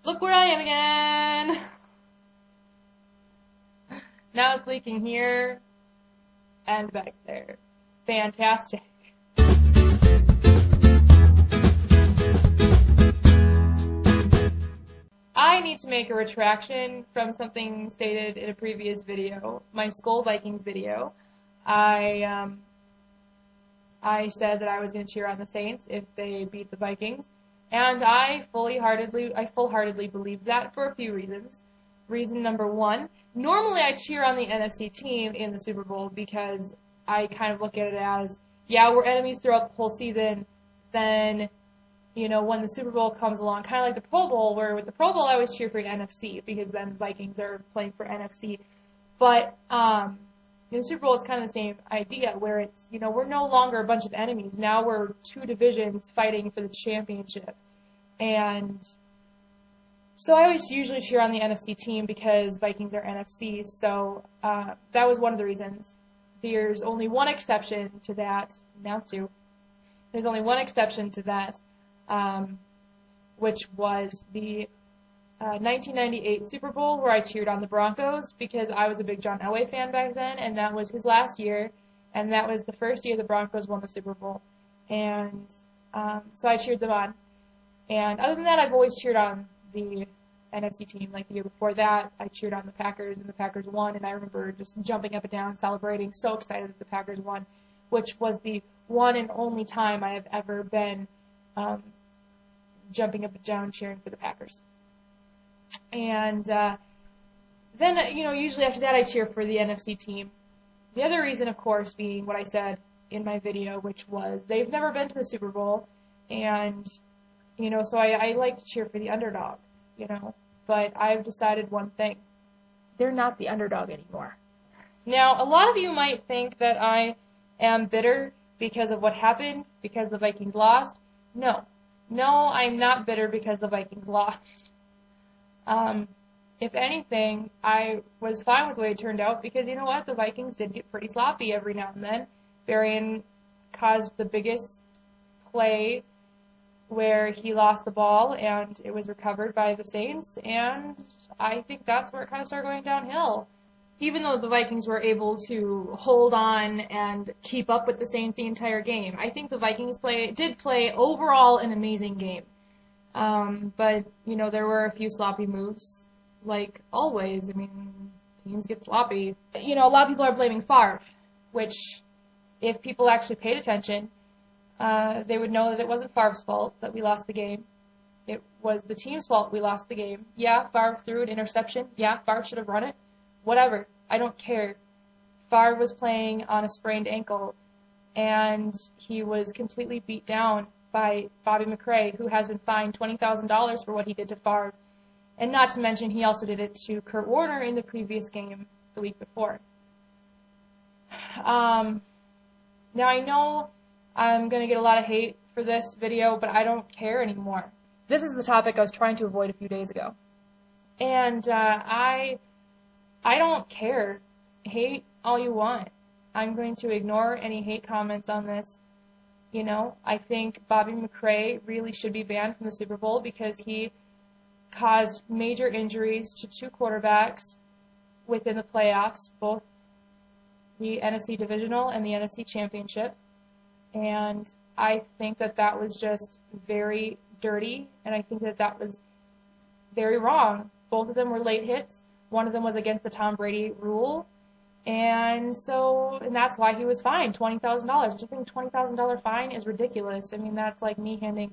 Look where I am again! Now it's leaking here and back there. Fantastic. I need to make a retraction from something stated in a previous video, my Skull Vikings video. I said that I was going to cheer on the Saints if they beat the Vikings, and I full-heartedly believed that for a few reasons. Reason number one, normally I cheer on the NFC team in the Super Bowl because I kind of look at it as, yeah, we're enemies throughout the whole season, then, you know, when the Super Bowl comes along, kind of like the Pro Bowl, where with the Pro Bowl I always cheer for NFC because then the Vikings are playing for NFC. But in the Super Bowl, it's kind of the same idea, where it's, you know, we're no longer a bunch of enemies. Now we're two divisions fighting for the championship. And so I always usually cheer on the NFC team because Vikings are NFC. So that was one of the reasons. There's only one exception to that. Now two. There's only one exception to that, which was the 1998 Super Bowl, where I cheered on the Broncos because I was a big John Elway fan back then, and that was his last year, and that was the first year the Broncos won the Super Bowl. And so I cheered them on. And other than that, I've always cheered on the NFC team. Like the year before that, I cheered on the Packers, and the Packers won, and I remember just jumping up and down, celebrating, so excited that the Packers won, which was the one and only time I have ever been jumping up and down cheering for the Packers. And then, you know, usually after that I cheer for the NFC team. The other reason, of course, being what I said in my video, which was they've never been to the Super Bowl, and, you know, so I like to cheer for the underdog, you know. But I've decided one thing. They're not the underdog anymore. Now, a lot of you might think that I am bitter because of what happened, because the Vikings lost. No, I'm not bitter because the Vikings lost. If anything, I was fine with the way it turned out because, you know what, the Vikings did get pretty sloppy every now and then. Varian caused the biggest play where he lost the ball and it was recovered by the Saints, and I think that's where it kind of started going downhill. Even though the Vikings were able to hold on and keep up with the Saints the entire game, I think the Vikings did play overall an amazing game. But, you know, there were a few sloppy moves, like always. I mean, teams get sloppy. You know, a lot of people are blaming Favre, which, if people actually paid attention, they would know that it wasn't Favre's fault that we lost the game. It was the team's fault we lost the game. Yeah, Favre threw an interception. Yeah, Favre should have run it. Whatever. I don't care. Favre was playing on a sprained ankle, and he was completely beat down by Bobby McRae, who has been fined $20,000 for what he did to Favre. And not to mention, he also did it to Kurt Warner in the previous game the week before. Now, I know I'm going to get a lot of hate for this video, but I don't care anymore. This is the topic I was trying to avoid a few days ago. And I don't care. Hate all you want. I'm going to ignore any hate comments on this. You know, I think Bobby McRae really should be banned from the Super Bowl because he caused major injuries to two quarterbacks within the playoffs, both the NFC Divisional and the NFC Championship. And I think that that was just very dirty, and I think that that was very wrong. Both of them were late hits. One of them was against the Tom Brady rule. And that's why he was fined $20,000. Which I think $20,000 fine is ridiculous. I mean, that's like me handing,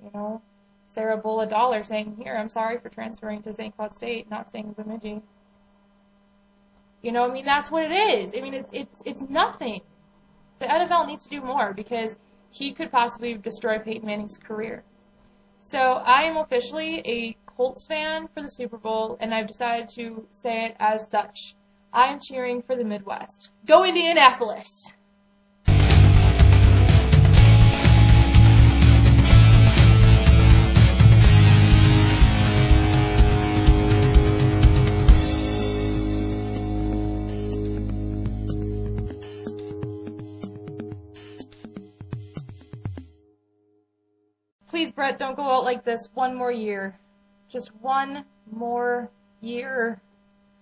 you know, Sarah Bull $1 saying, here, I'm sorry for transferring to St. Cloud State, not saying Bemidji. You know, I mean, that's what it is. I mean, it's nothing. The NFL needs to do more because he could possibly destroy Peyton Manning's career. So I am officially a Colts fan for the Super Bowl, and I've decided to say it as such. I am cheering for the Midwest. Go Indianapolis! Please, Brett, don't go out like this one more year. just one more year